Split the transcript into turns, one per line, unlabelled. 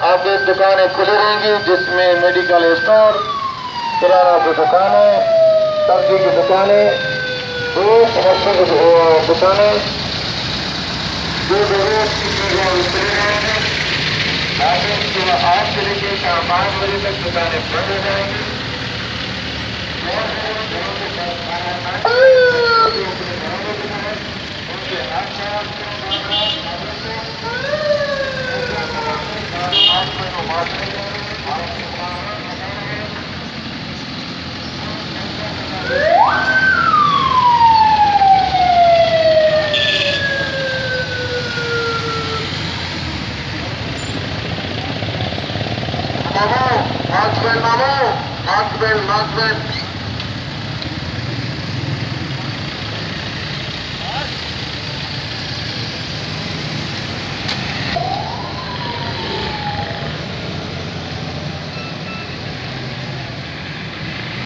आगे दुकानें खुली रहेंगी, जिसमें मेडिकल स्टोर, किराना की दुकानें, सब्जी की दुकानें, दूध मछली की दुकानें, जो जरूरत की चीजें खुली रहेंगी। आगे सुबह 8 से लेकर शाम 5 बजे तक दुकानें बंद हो जाएंगी। मास्क